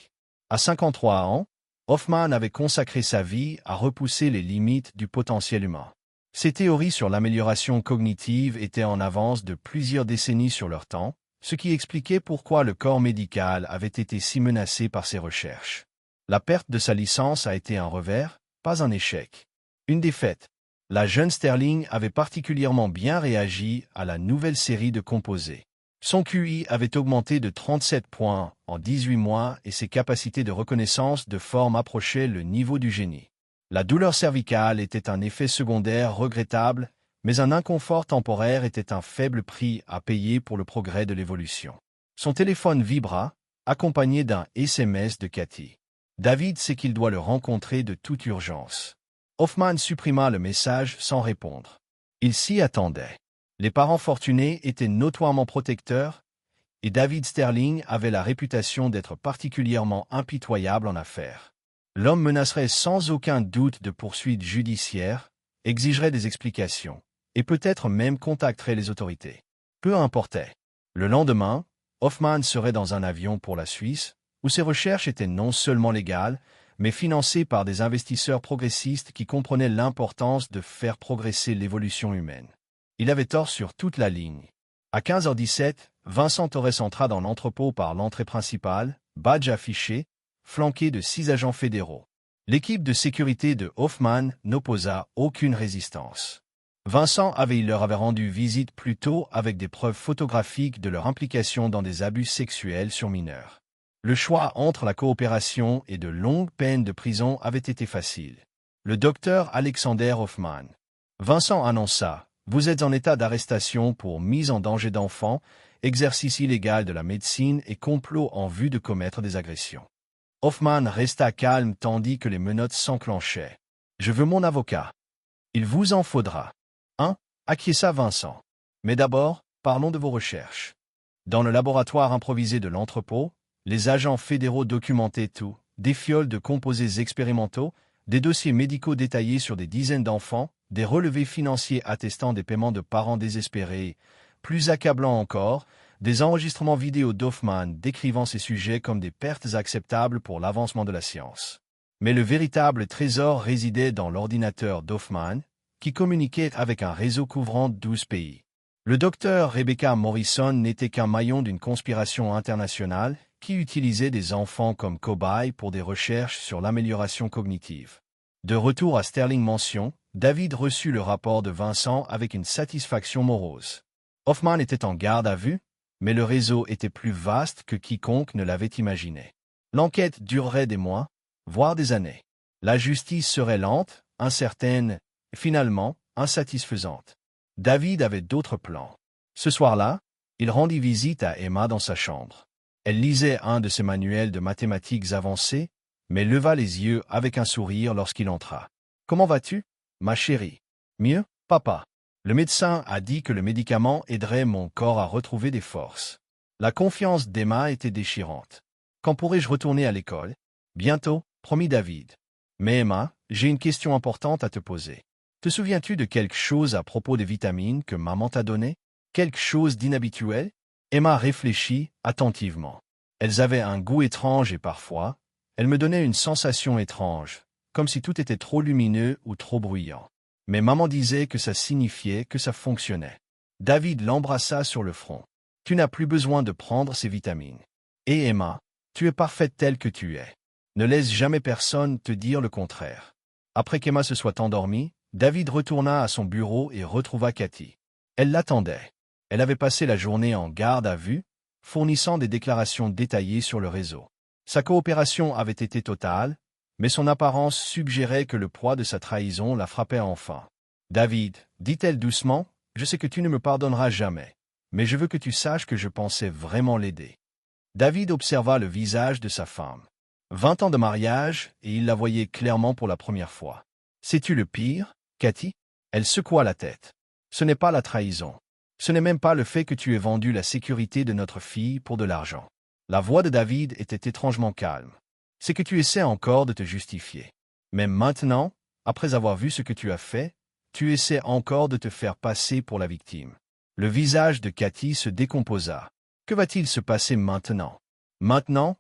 À 53 ans, Hoffman avait consacré sa vie à repousser les limites du potentiel humain. Ses théories sur l'amélioration cognitive étaient en avance de plusieurs décennies sur leur temps, ce qui expliquait pourquoi le corps médical avait été si menacé par ses recherches. La perte de sa licence a été un revers, pas un échec. Une défaite. La jeune Sterling avait particulièrement bien réagi à la nouvelle série de composés. Son QI avait augmenté de 37 points en 18 mois et ses capacités de reconnaissance de forme approchaient le niveau du génie. La douleur cervicale était un effet secondaire regrettable, mais un inconfort temporaire était un faible prix à payer pour le progrès de l'évolution. Son téléphone vibra, accompagné d'un SMS de Cathy. David sait qu'il doit le rencontrer de toute urgence. Hoffman supprima le message sans répondre. Il s'y attendait. Les parents fortunés étaient notoirement protecteurs, et David Sterling avait la réputation d'être particulièrement impitoyable en affaires. L'homme menacerait sans aucun doute de poursuites judiciaires, exigerait des explications, et peut-être même contacterait les autorités. Peu importait. Le lendemain, Hoffman serait dans un avion pour la Suisse, où ses recherches étaient non seulement légales, mais financées par des investisseurs progressistes qui comprenaient l'importance de faire progresser l'évolution humaine. Il avait tort sur toute la ligne. À 15h17, Vincent Torres entra dans l'entrepôt par l'entrée principale, badge affiché, flanqué de 6 agents fédéraux. L'équipe de sécurité de Hoffman n'opposa aucune résistance. Vincent leur avait rendu visite plus tôt avec des preuves photographiques de leur implication dans des abus sexuels sur mineurs. Le choix entre la coopération et de longues peines de prison avait été facile. Le docteur Alexander Hoffman. Vincent annonça: « Vous êtes en état d'arrestation pour mise en danger d'enfants, exercice illégal de la médecine et complot en vue de commettre des agressions. » Hoffman resta calme tandis que les menottes s'enclenchaient. « Je veux mon avocat. »« Il vous en faudra. » Acquiesça Vincent. « Mais d'abord, parlons de vos recherches. » Dans le laboratoire improvisé de l'entrepôt, les agents fédéraux documentaient tout, des fioles de composés expérimentaux, des dossiers médicaux détaillés sur des dizaines d'enfants, des relevés financiers attestant des paiements de parents désespérés, plus accablant encore, des enregistrements vidéo d'Hoffman décrivant ces sujets comme des pertes acceptables pour l'avancement de la science. Mais le véritable trésor résidait dans l'ordinateur d'Hoffman, qui communiquait avec un réseau couvrant 12 pays. Le docteur Rebecca Morrison n'était qu'un maillon d'une conspiration internationale qui utilisait des enfants comme cobayes pour des recherches sur l'amélioration cognitive. De retour à Sterling Mansion, David reçut le rapport de Vincent avec une satisfaction morose. Hoffman était en garde à vue, mais le réseau était plus vaste que quiconque ne l'avait imaginé. L'enquête durerait des mois, voire des années. La justice serait lente, incertaine, et finalement, insatisfaisante. David avait d'autres plans. Ce soir-là, il rendit visite à Emma dans sa chambre. Elle lisait un de ses manuels de mathématiques avancées, mais leva les yeux avec un sourire lorsqu'il entra. « Comment vas-tu, ma chérie? »« Mieux, papa. Le médecin a dit que le médicament aiderait mon corps à retrouver des forces. » La confiance d'Emma était déchirante. « Quand pourrai-je retourner à l'école? »« Bientôt, promit David. »« Mais Emma, j'ai une question importante à te poser. Te souviens-tu de quelque chose à propos des vitamines que maman t'a données? Quelque chose d'inhabituel? » Emma réfléchit attentivement. Elles avaient un goût étrange et parfois, elles me donnaient une sensation étrange, comme si tout était trop lumineux ou trop bruyant. Mais maman disait que ça signifiait que ça fonctionnait. David l'embrassa sur le front. « Tu n'as plus besoin de prendre ces vitamines. Et Emma, tu es parfaite telle que tu es. Ne laisse jamais personne te dire le contraire. » Après qu'Emma se soit endormie, David retourna à son bureau et retrouva Cathy. Elle l'attendait. Elle avait passé la journée en garde à vue, fournissant des déclarations détaillées sur le réseau. Sa coopération avait été totale, mais son apparence suggérait que le poids de sa trahison la frappait enfin. « David, dit-elle doucement, je sais que tu ne me pardonneras jamais, mais je veux que tu saches que je pensais vraiment l'aider. David observa le visage de sa femme. 20 ans de mariage, et il la voyait clairement pour la première fois. « Sais-tu le pire, Cathy ?» Elle secoua la tête. « Ce n'est pas la trahison. Ce n'est même pas le fait que tu aies vendu la sécurité de notre fille pour de l'argent. » La voix de David était étrangement calme. « C'est que tu essaies encore de te justifier. Même maintenant, après avoir vu ce que tu as fait, tu essaies encore de te faire passer pour la victime. » Le visage de Cathy se décomposa. « Que va-t-il se passer maintenant? Maintenant,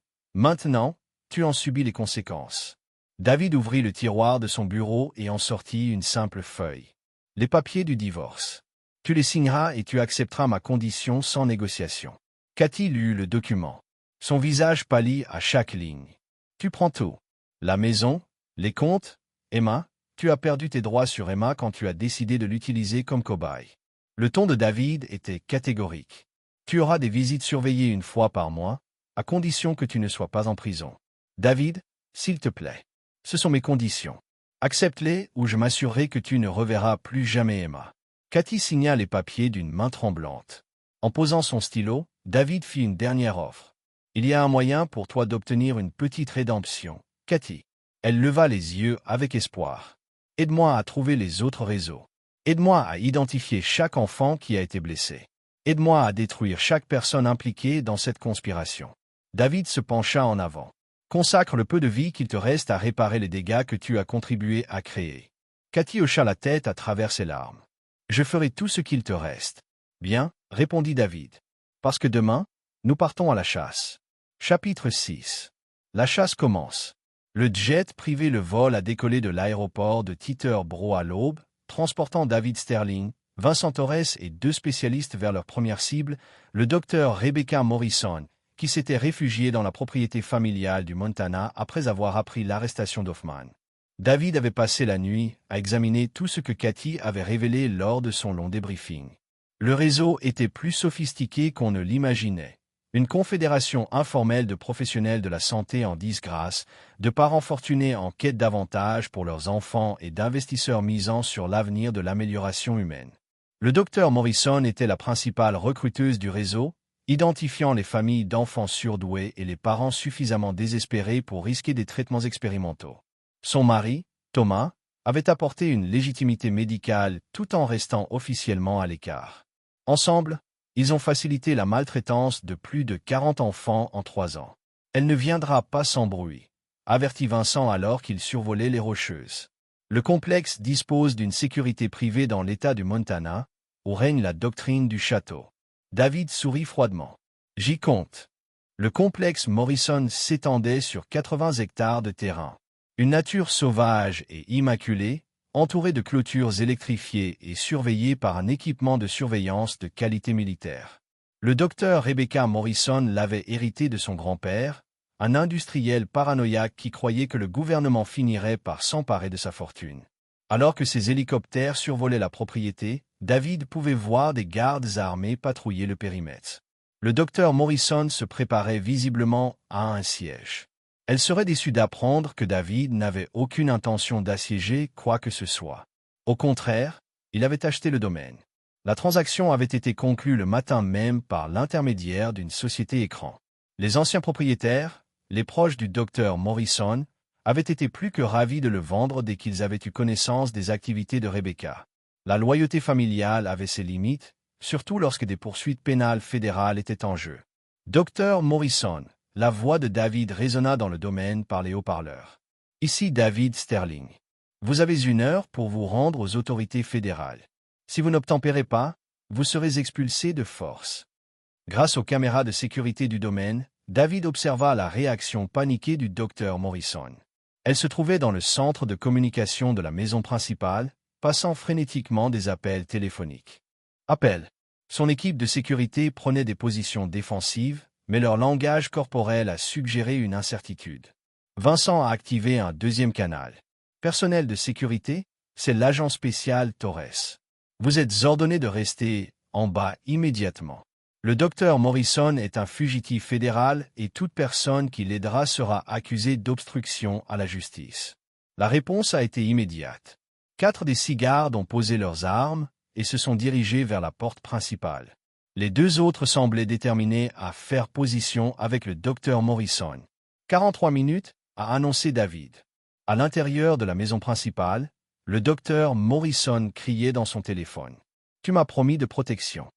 tu en subis les conséquences. » David ouvrit le tiroir de son bureau et en sortit une simple feuille. « Les papiers du divorce. Tu les signeras et tu accepteras ma condition sans négociation. » Cathy lut le document. Son visage pâlit à chaque ligne. « Tu prends tout. La maison, les comptes, Emma, tu as perdu tes droits sur Emma quand tu as décidé de l'utiliser comme cobaye. » Le ton de David était catégorique. « Tu auras des visites surveillées une fois par mois, à condition que tu ne sois pas en prison. David, s'il te plaît. Ce sont mes conditions. Accepte-les ou je m'assurerai que tu ne reverras plus jamais Emma. » Cathy signa les papiers d'une main tremblante. En posant son stylo, David fit une dernière offre. « Il y a un moyen pour toi d'obtenir une petite rédemption, Cathy. » Elle leva les yeux avec espoir. « Aide-moi à trouver les autres réseaux. Aide-moi à identifier chaque enfant qui a été blessé. Aide-moi à détruire chaque personne impliquée dans cette conspiration. » David se pencha en avant. « Consacre le peu de vie qu'il te reste à réparer les dégâts que tu as contribué à créer. » Cathy hocha la tête à travers ses larmes. « Je ferai tout ce qu'il te reste. »« Bien, » répondit David. « Parce que demain, nous partons à la chasse. » Chapitre 6. La chasse commence. Le jet privé Le Vol a décollé de l'aéroport de Teterboro à l'aube, transportant David Sterling, Vincent Torres et 2 spécialistes vers leur première cible, le docteur Rebecca Morrison, qui s'était réfugié dans la propriété familiale du Montana après avoir appris l'arrestation d'Hoffman. David avait passé la nuit à examiner tout ce que Cathy avait révélé lors de son long débriefing. Le réseau était plus sophistiqué qu'on ne l'imaginait. Une confédération informelle de professionnels de la santé en disgrâce, de parents fortunés en quête d'avantages pour leurs enfants et d'investisseurs misant sur l'avenir de l'amélioration humaine. Le docteur Morrison était la principale recruteuse du réseau, identifiant les familles d'enfants surdoués et les parents suffisamment désespérés pour risquer des traitements expérimentaux. Son mari, Thomas, avait apporté une légitimité médicale tout en restant officiellement à l'écart. Ensemble, ils ont facilité la maltraitance de plus de 40 enfants en 3 ans. « Elle ne viendra pas sans bruit », avertit Vincent alors qu'il survolait les Rocheuses. Le complexe dispose d'une sécurité privée dans l'État du Montana, où règne la doctrine du château. David sourit froidement. « J'y compte. » Le complexe Morrison s'étendait sur 80 hectares de terrain. Une nature sauvage et immaculée, entourée de clôtures électrifiées et surveillée par un équipement de surveillance de qualité militaire. Le docteur Rebecca Morrison l'avait hérité de son grand-père, un industriel paranoïaque qui croyait que le gouvernement finirait par s'emparer de sa fortune. Alors que ses hélicoptères survolaient la propriété, David pouvait voir des gardes armés patrouiller le périmètre. Le docteur Morrison se préparait visiblement à un siège. Elle serait déçue d'apprendre que David n'avait aucune intention d'assiéger quoi que ce soit. Au contraire, il avait acheté le domaine. La transaction avait été conclue le matin même par l'intermédiaire d'une société écran. Les anciens propriétaires, les proches du docteur Morrison, avaient été plus que ravis de le vendre dès qu'ils avaient eu connaissance des activités de Rebecca. La loyauté familiale avait ses limites, surtout lorsque des poursuites pénales fédérales étaient en jeu. Docteur Morrison. La voix de David résonna dans le domaine par les haut-parleurs. « Ici David Sterling. Vous avez 1 heure pour vous rendre aux autorités fédérales. Si vous n'obtempérez pas, vous serez expulsé de force. » Grâce aux caméras de sécurité du domaine, David observa la réaction paniquée du docteur Morrison. Elle se trouvait dans le centre de communication de la maison principale, passant frénétiquement des appels téléphoniques. Appel. Son équipe de sécurité prenait des positions défensives, mais leur langage corporel a suggéré une incertitude. Vincent a activé un 2e canal. Personnel de sécurité, c'est l'agent spécial Torres. Vous êtes ordonné de rester en bas immédiatement. Le docteur Morrison est un fugitif fédéral et toute personne qui l'aidera sera accusée d'obstruction à la justice. La réponse a été immédiate. 4 des 6 gardes ont posé leurs armes et se sont dirigés vers la porte principale. Les deux autres semblaient déterminés à faire position avec le docteur Morrison. 43 minutes, a annoncé David. À l'intérieur de la maison principale, le docteur Morrison criait dans son téléphone. « Tu m'as promis de protection.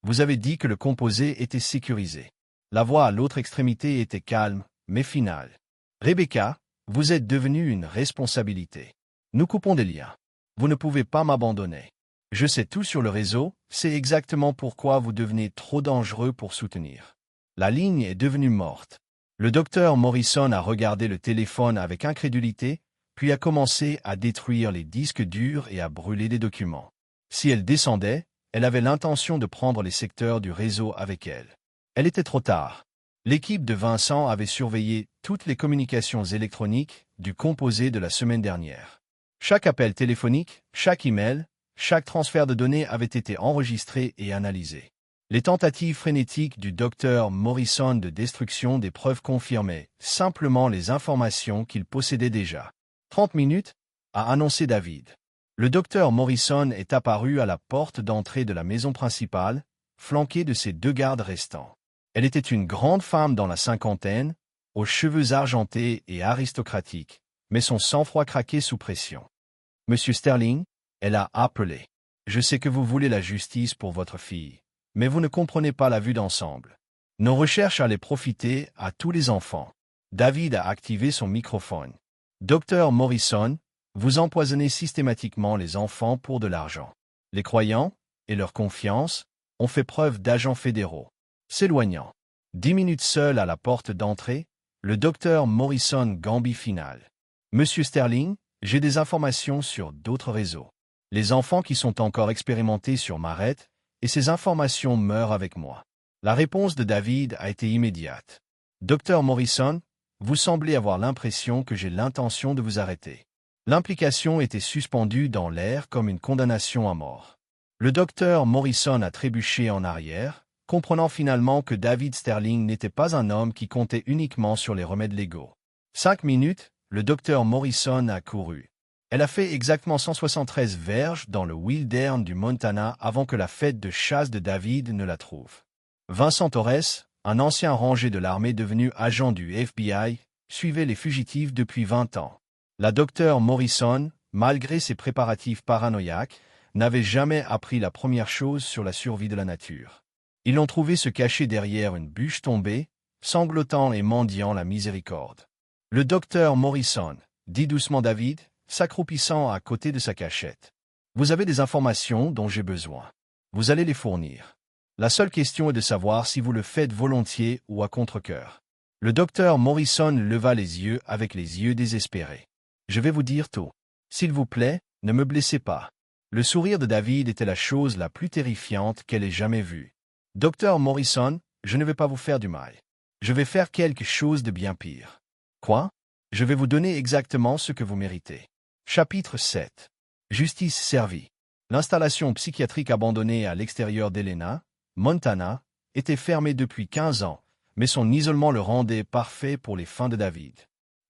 Vous avez dit que le composé était sécurisé. » La voix à l'autre extrémité était calme, mais finale. « Rebecca, vous êtes devenue une responsabilité. Nous coupons des liens. Vous ne pouvez pas m'abandonner. Je sais tout sur le réseau, c'est exactement pourquoi vous devenez trop dangereux pour soutenir. » La ligne est devenue morte. Le docteur Morrison a regardé le téléphone avec incrédulité, puis a commencé à détruire les disques durs et à brûler des documents. Si elle descendait, elle avait l'intention de prendre les secteurs du réseau avec elle. Elle était trop tard. L'équipe de Vincent avait surveillé toutes les communications électroniques du composé de la semaine dernière. Chaque appel téléphonique, chaque email, chaque transfert de données avait été enregistré et analysé. Les tentatives frénétiques du docteur Morrison de destruction des preuves confirmaient simplement les informations qu'il possédait déjà. 30 minutes, a annoncé David. Le docteur Morrison est apparu à la porte d'entrée de la maison principale, flanqué de ses deux gardes restants. Elle était une grande femme dans la cinquantaine, aux cheveux argentés et aristocratiques, mais son sang-froid craquait sous pression. « Monsieur Sterling, elle a appelé. Je sais que vous voulez la justice pour votre fille. Mais vous ne comprenez pas la vue d'ensemble. Nos recherches allaient profiter à tous les enfants. » David a activé son microphone. « Docteur Morrison, vous empoisonnez systématiquement les enfants pour de l'argent. Les croyants, et leur confiance, ont fait preuve d'agents fédéraux. » S'éloignant. 10 minutes seul à la porte d'entrée, le docteur Morrison gambit final. « Monsieur Sterling, j'ai des informations sur d'autres réseaux. Les enfants qui sont encore expérimentés sur m'arrêtent, et ces informations meurent avec moi. » La réponse de David a été immédiate. « Docteur Morrison, vous semblez avoir l'impression que j'ai l'intention de vous arrêter. » L'implication était suspendue dans l'air comme une condamnation à mort. Le docteur Morrison a trébuché en arrière, comprenant finalement que David Sterling n'était pas un homme qui comptait uniquement sur les remèdes légaux. 5 minutes, le docteur Morrison a couru. Elle a fait exactement 173 verges dans le Wildern du Montana avant que la fête de chasse de David ne la trouve. Vincent Torres, un ancien rangé de l'armée devenu agent du FBI, suivait les fugitifs depuis 20 ans. La docteure Morrison, malgré ses préparatifs paranoïaques, n'avait jamais appris la première chose sur la survie de la nature. Ils l'ont trouvé se cacher derrière une bûche tombée, sanglotant et mendiant la miséricorde. Le docteur Morrison, dit doucement David, s'accroupissant à côté de sa cachette. « Vous avez des informations dont j'ai besoin. Vous allez les fournir. La seule question est de savoir si vous le faites volontiers ou à contre-cœur. » Le docteur Morrison leva les yeux avec les yeux désespérés. « Je vais vous dire tout. S'il vous plaît, ne me blessez pas. » Le sourire de David était la chose la plus terrifiante qu'elle ait jamais vue. « Docteur Morrison, je ne vais pas vous faire du mal. Je vais faire quelque chose de bien pire. »« Quoi ? Je vais vous donner exactement ce que vous méritez. » Chapitre 7. Justice servie. L'installation psychiatrique abandonnée à l'extérieur d'Helena, Montana, était fermée depuis 15 ans, mais son isolement le rendait parfait pour les fins de David.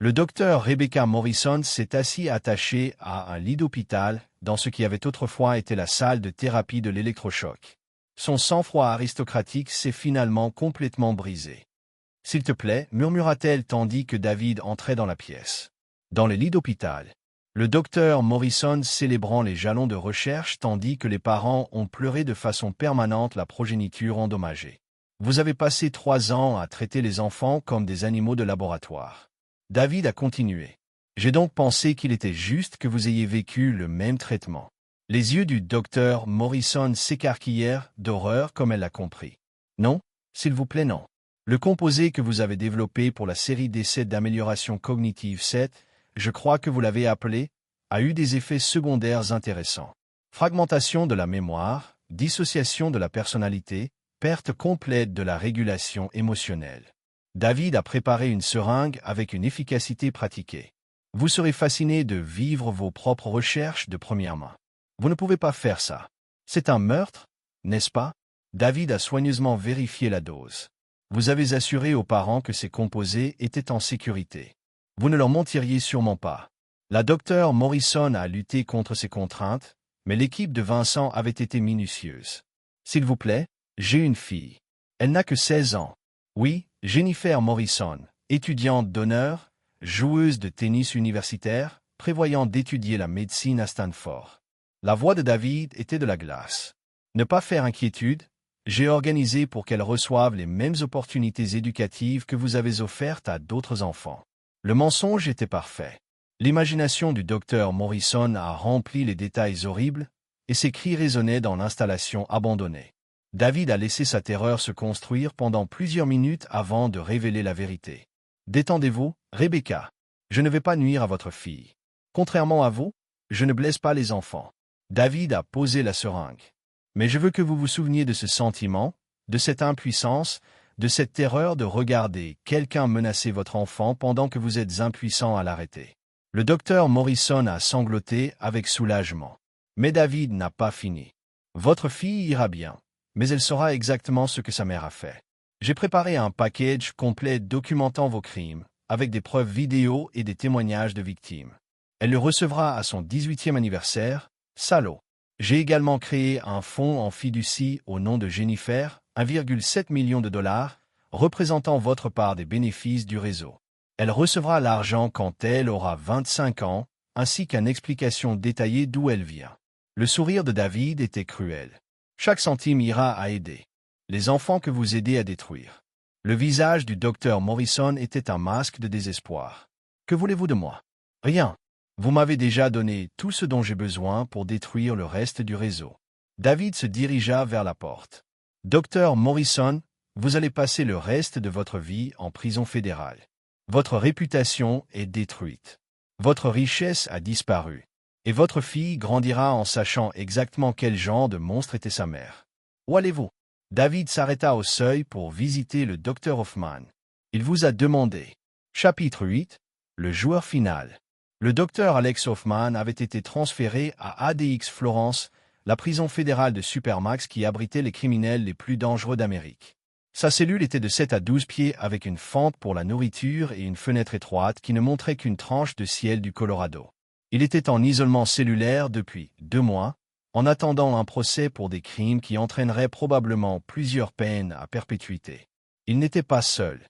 Le docteur Rebecca Morrison s'est assis attaché à un lit d'hôpital dans ce qui avait autrefois été la salle de thérapie de l'électrochoc. Son sang-froid aristocratique s'est finalement complètement brisé. « S'il te plaît, murmura-t-elle tandis que David entrait dans la pièce. Dans le lit d'hôpital. Le docteur Morrison célébrant les jalons de recherche tandis que les parents ont pleuré de façon permanente la progéniture endommagée. « Vous avez passé 3 ans à traiter les enfants comme des animaux de laboratoire. » David a continué. « J'ai donc pensé qu'il était juste que vous ayez vécu le même traitement. » Les yeux du docteur Morrison s'écarquillèrent d'horreur comme elle l'a compris. « Non, s'il vous plaît non. Le composé que vous avez développé pour la série d'essais d'amélioration cognitive 7, je crois que vous l'avez appelé, a eu des effets secondaires intéressants. Fragmentation de la mémoire, dissociation de la personnalité, perte complète de la régulation émotionnelle. » David a préparé une seringue avec une efficacité pratiquée. « Vous serez fasciné de vivre vos propres recherches de première main. Vous ne pouvez pas faire ça. C'est un meurtre, n'est-ce pas? » David a soigneusement vérifié la dose. « Vous avez assuré aux parents que ces composés étaient en sécurité. Vous ne leur mentiriez sûrement pas. » La docteure Morrison a lutté contre ces contraintes, mais l'équipe de Vincent avait été minutieuse. « S'il vous plaît, J'ai une fille. Elle n'a que 16 ans. Oui, Jennifer Morrison, étudiante d'honneur, joueuse de tennis universitaire, prévoyant d'étudier la médecine à Stanford. La voix de David était de la glace. Ne pas faire inquiétude, j'ai organisé pour qu'elle reçoive les mêmes opportunités éducatives que vous avez offertes à d'autres enfants. Le mensonge était parfait. L'imagination du docteur Morrison a rempli les détails horribles, et ses cris résonnaient dans l'installation abandonnée. David a laissé sa terreur se construire pendant plusieurs minutes avant de révéler la vérité. Détendez-vous, Rebecca. Je ne vais pas nuire à votre fille. Contrairement à vous, je ne blesse pas les enfants. David a posé la seringue. Mais je veux que vous vous souveniez de ce sentiment, de cette impuissance, de cette terreur de regarder quelqu'un menacer votre enfant pendant que vous êtes impuissant à l'arrêter. Le docteur Morrison a sangloté avec soulagement. Mais David n'a pas fini. Votre fille ira bien, mais elle saura exactement ce que sa mère a fait. J'ai préparé un package complet documentant vos crimes, avec des preuves vidéo et des témoignages de victimes. Elle le recevra à son 18e anniversaire, salaud. J'ai également créé un fonds en fiducie au nom de Jennifer, 1,7 million de dollars, représentant votre part des bénéfices du réseau. Elle recevra l'argent quand elle aura 25 ans, ainsi qu'une explication détaillée d'où elle vient. Le sourire de David était cruel. Chaque centime ira à aider les enfants que vous aidez à détruire. Le visage du docteur Morrison était un masque de désespoir. Que voulez-vous de moi? Rien. Vous m'avez déjà donné tout ce dont j'ai besoin pour détruire le reste du réseau. David se dirigea vers la porte. Docteur Morrison, vous allez passer le reste de votre vie en prison fédérale. Votre réputation est détruite. Votre richesse a disparu. Et votre fille grandira en sachant exactement quel genre de monstre était sa mère. Où allez-vous? David s'arrêta au seuil pour visiter le docteur Hoffman. Il vous a demandé. Chapitre 8. Le joueur final. Le docteur Alex Hoffman avait été transféré à ADX Florence, la prison fédérale de Supermax qui abritait les criminels les plus dangereux d'Amérique. Sa cellule était de 7 à 12 pieds avec une fente pour la nourriture et une fenêtre étroite qui ne montrait qu'une tranche de ciel du Colorado. Il était en isolement cellulaire depuis 2 mois, en attendant un procès pour des crimes qui entraîneraient probablement plusieurs peines à perpétuité. Il n'était pas seul.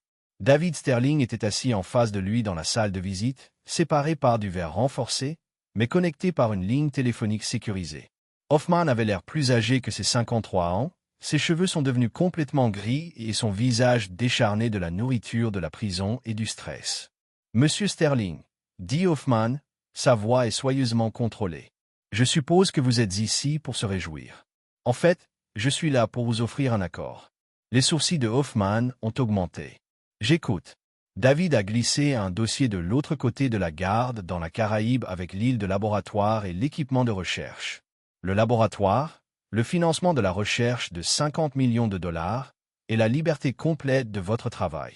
David Sterling était assis en face de lui dans la salle de visite, séparé par du verre renforcé, mais connecté par une ligne téléphonique sécurisée. Hoffman avait l'air plus âgé que ses 53 ans, ses cheveux sont devenus complètement gris et son visage décharné de la nourriture de la prison et du stress. « Monsieur Sterling, » dit Hoffman, sa voix est soigneusement contrôlée. « Je suppose que vous êtes ici pour se réjouir. En fait, je suis là pour vous offrir un accord. » Les sourcils de Hoffman ont augmenté. « J'écoute. » David a glissé un dossier de l'autre côté de la garde dans la Caraïbe avec l'île de laboratoire et l'équipement de recherche. Le laboratoire, le financement de la recherche de 50 millions de dollars et la liberté complète de votre travail.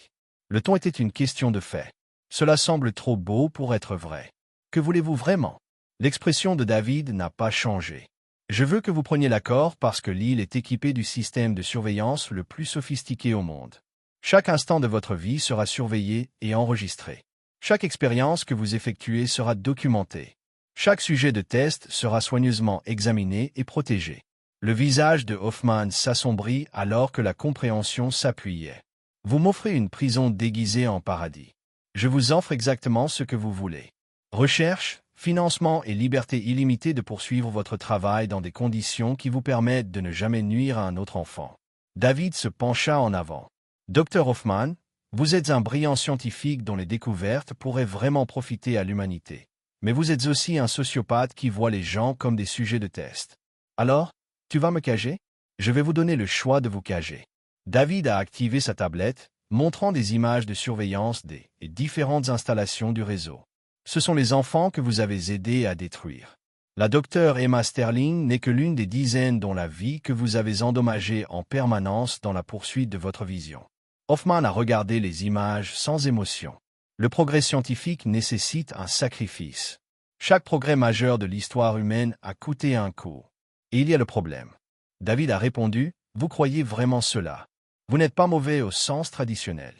Le ton était une question de fait. Cela semble trop beau pour être vrai. Que voulez-vous vraiment? L'expression de David n'a pas changé. Je veux que vous preniez l'accord parce que l'île est équipée du système de surveillance le plus sophistiqué au monde. Chaque instant de votre vie sera surveillé et enregistré. Chaque expérience que vous effectuez sera documentée. Chaque sujet de test sera soigneusement examiné et protégé. Le visage de Hoffman s'assombrit alors que la compréhension s'appuyait. Vous m'offrez une prison déguisée en paradis. Je vous offre exactement ce que vous voulez. Recherche, financement et liberté illimitée de poursuivre votre travail dans des conditions qui vous permettent de ne jamais nuire à un autre enfant. David se pencha en avant. Dr Hoffman, vous êtes un brillant scientifique dont les découvertes pourraient vraiment profiter à l'humanité. Mais vous êtes aussi un sociopathe qui voit les gens comme des sujets de test. Alors, tu vas me cager? Je vais vous donner le choix de vous cager. David a activé sa tablette, montrant des images de surveillance des différentes installations du réseau. Ce sont les enfants que vous avez aidés à détruire. La docteure Emma Sterling n'est que l'une des dizaines dont la vie que vous avez endommagée en permanence dans la poursuite de votre vision. Hoffman a regardé les images sans émotion. Le progrès scientifique nécessite un sacrifice. Chaque progrès majeur de l'histoire humaine a coûté un coût. Et il y a le problème. David a répondu, « Vous croyez vraiment cela? Vous n'êtes pas mauvais au sens traditionnel.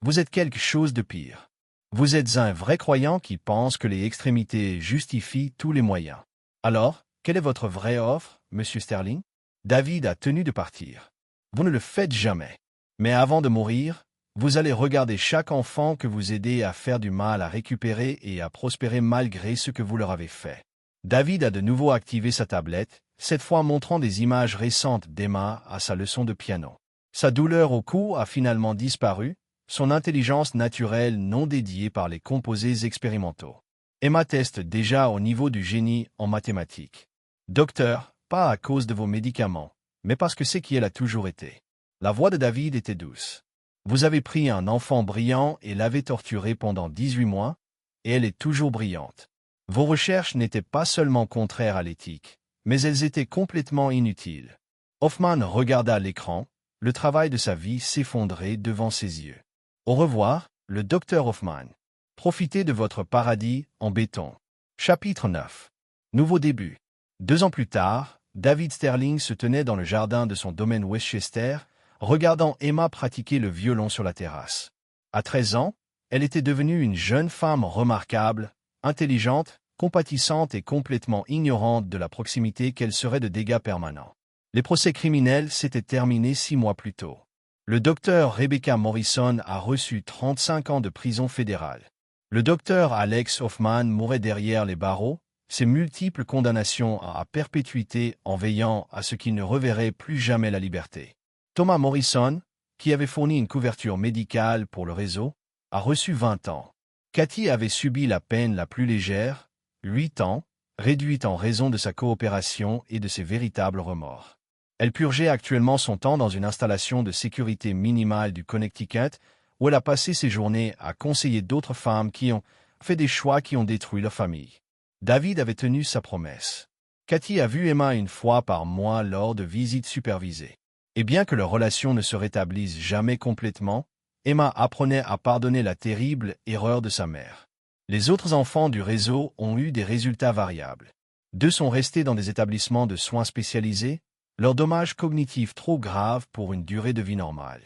Vous êtes quelque chose de pire. Vous êtes un vrai croyant qui pense que les extrémités justifient tous les moyens. Alors, quelle est votre vraie offre, Monsieur Sterling? » David a tenu de partir. « Vous ne le faites jamais. Mais avant de mourir, vous allez regarder chaque enfant que vous aidez à faire du mal à récupérer et à prospérer malgré ce que vous leur avez fait. David a de nouveau activé sa tablette, cette fois montrant des images récentes d'Emma à sa leçon de piano. Sa douleur au cou a finalement disparu, son intelligence naturelle non dédiée par les composés expérimentaux. Emma teste déjà au niveau du génie en mathématiques. Docteur, pas à cause de vos médicaments, mais parce que c'est qui elle a toujours été. La voix de David était douce. Vous avez pris un enfant brillant et l'avez torturé pendant 18 mois, et elle est toujours brillante. Vos recherches n'étaient pas seulement contraires à l'éthique, mais elles étaient complètement inutiles. Hoffman regarda l'écran, le travail de sa vie s'effondrait devant ses yeux. Au revoir, le docteur Hoffman. Profitez de votre paradis en béton. Chapitre 9. Nouveau début. 2 ans plus tard, David Sterling se tenait dans le jardin de son domaine Westchester, regardant Emma pratiquer le violon sur la terrasse. À 13 ans, elle était devenue une jeune femme remarquable, intelligente, compatissante et complètement ignorante de la proximité qu'elle serait de dégâts permanents. Les procès criminels s'étaient terminés 6 mois plus tôt. Le docteur Rebecca Morrison a reçu 35 ans de prison fédérale. Le docteur Alex Hoffman mourait derrière les barreaux, ses multiples condamnations à perpétuité en veillant à ce qu'il ne reverrait plus jamais la liberté. Thomas Morrison, qui avait fourni une couverture médicale pour le réseau, a reçu 20 ans. Cathy avait subi la peine la plus légère, 8 ans, réduite en raison de sa coopération et de ses véritables remords. Elle purgeait actuellement son temps dans une installation de sécurité minimale du Connecticut, où elle a passé ses journées à conseiller d'autres femmes qui ont fait des choix qui ont détruit leur famille. David avait tenu sa promesse. Cathy a vu Emma une fois par mois lors de visites supervisées. Et bien que leur relation ne se rétablisse jamais complètement, Emma apprenait à pardonner la terrible erreur de sa mère. Les autres enfants du réseau ont eu des résultats variables. 2 sont restés dans des établissements de soins spécialisés, leurs dommages cognitifs trop graves pour une durée de vie normale.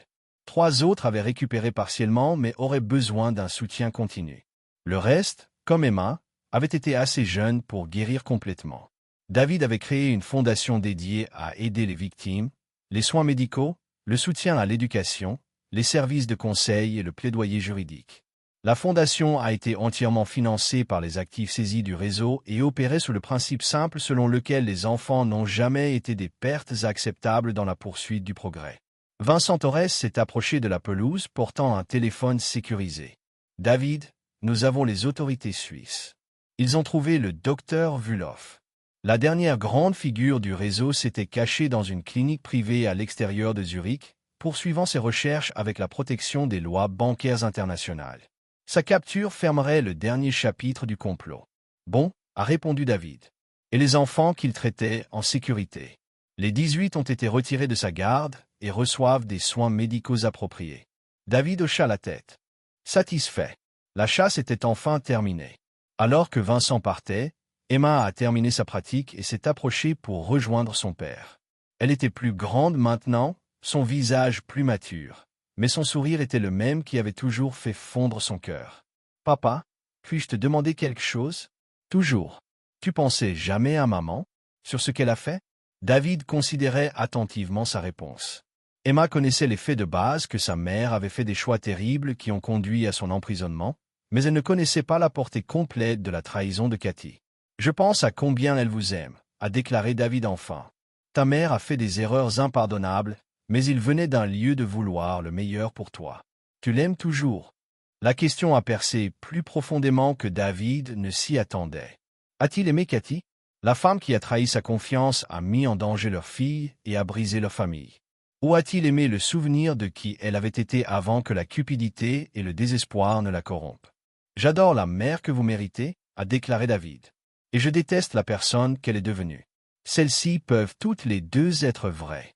3 autres avaient récupéré partiellement mais auraient besoin d'un soutien continu. Le reste, comme Emma, avait été assez jeune pour guérir complètement. David avait créé une fondation dédiée à aider les victimes, les soins médicaux, le soutien à l'éducation, les services de conseil et le plaidoyer juridique. La fondation a été entièrement financée par les actifs saisis du réseau et opérait sous le principe simple selon lequel les enfants n'ont jamais été des pertes acceptables dans la poursuite du progrès. Vincent Torres s'est approché de la pelouse portant un téléphone sécurisé. « David, nous avons les autorités suisses. Ils ont trouvé le docteur Vuloff. La dernière grande figure du réseau s'était cachée dans une clinique privée à l'extérieur de Zurich, poursuivant ses recherches avec la protection des lois bancaires internationales. Sa capture fermerait le dernier chapitre du complot. Bon, a répondu David. Et les enfants qu'il traitait en sécurité. Les 18 ont été retirés de sa garde et reçoivent des soins médicaux appropriés. David hocha la tête. Satisfait. La chasse était enfin terminée. Alors que Vincent partait, Emma a terminé sa pratique et s'est approchée pour rejoindre son père. Elle était plus grande maintenant, son visage plus mature, mais son sourire était le même qui avait toujours fait fondre son cœur. « Papa, puis-je te demander quelque chose ?»« Toujours. Tu pensais jamais à maman, sur ce qu'elle a fait ?» David considérait attentivement sa réponse. Emma connaissait les faits de base que sa mère avait fait des choix terribles qui ont conduit à son emprisonnement, mais elle ne connaissait pas la portée complète de la trahison de Cathy. « Je pense à combien elle vous aime, » a déclaré David enfin. « Ta mère a fait des erreurs impardonnables, mais il venait d'un lieu de vouloir le meilleur pour toi. Tu l'aimes toujours ?» La question a percé plus profondément que David ne s'y attendait. A-t-il aimé Cathy? La femme qui a trahi sa confiance a mis en danger leur fille et a brisé leur famille. Ou a-t-il aimé le souvenir de qui elle avait été avant que la cupidité et le désespoir ne la corrompent? « J'adore la mère que vous méritez, » a déclaré David. « Et je déteste la personne qu'elle est devenue. Celles-ci peuvent toutes les deux être vraies. »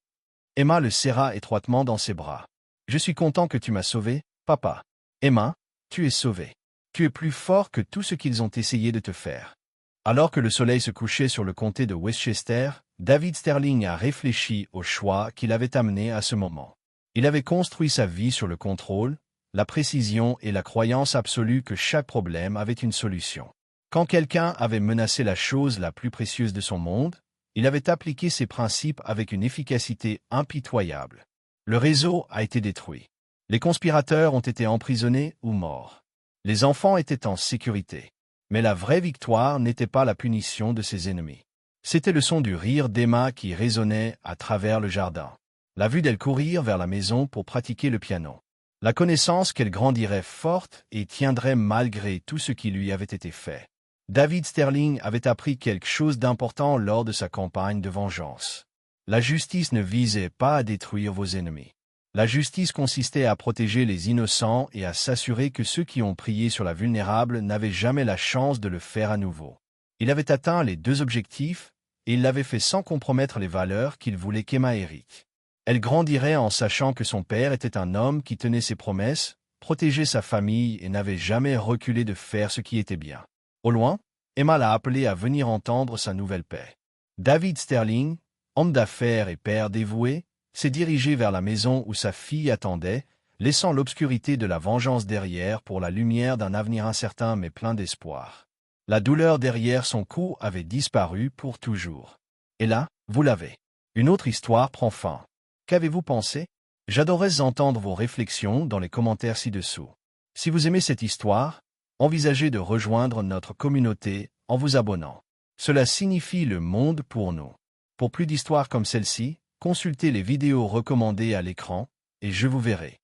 Emma le serra étroitement dans ses bras. « Je suis content que tu m'as sauvé, papa. Emma, tu es sauvée. Tu es plus fort que tout ce qu'ils ont essayé de te faire. » Alors que le soleil se couchait sur le comté de Westchester, David Sterling a réfléchi au choix qui l'avait amené à ce moment. Il avait construit sa vie sur le contrôle, la précision et la croyance absolue que chaque problème avait une solution. Quand quelqu'un avait menacé la chose la plus précieuse de son monde, il avait appliqué ses principes avec une efficacité impitoyable. Le réseau a été détruit. Les conspirateurs ont été emprisonnés ou morts. Les enfants étaient en sécurité. Mais la vraie victoire n'était pas la punition de ses ennemis. C'était le son du rire d'Emma qui résonnait à travers le jardin. La vue d'elle courir vers la maison pour pratiquer le piano. La connaissance qu'elle grandirait forte et tiendrait malgré tout ce qui lui avait été fait. David Sterling avait appris quelque chose d'important lors de sa campagne de vengeance. La justice ne visait pas à détruire vos ennemis. La justice consistait à protéger les innocents et à s'assurer que ceux qui ont prié sur la vulnérable n'avaient jamais la chance de le faire à nouveau. Il avait atteint les deux objectifs, et il l'avait fait sans compromettre les valeurs qu'il voulait qu'Emma hérite. Elle grandirait en sachant que son père était un homme qui tenait ses promesses, protégeait sa famille et n'avait jamais reculé de faire ce qui était bien. Au loin, Emma l'a appelé à venir entendre sa nouvelle paix. David Sterling, homme d'affaires et père dévoué, s'est dirigé vers la maison où sa fille attendait, laissant l'obscurité de la vengeance derrière pour la lumière d'un avenir incertain mais plein d'espoir. La douleur derrière son cou avait disparu pour toujours. Et là, vous l'avez. Une autre histoire prend fin. Qu'avez-vous pensé? J'adorerais entendre vos réflexions dans les commentaires ci-dessous. Si vous aimez cette histoire, envisagez de rejoindre notre communauté en vous abonnant. Cela signifie le monde pour nous. Pour plus d'histoires comme celle-ci, consultez les vidéos recommandées à l'écran, et je vous verrai.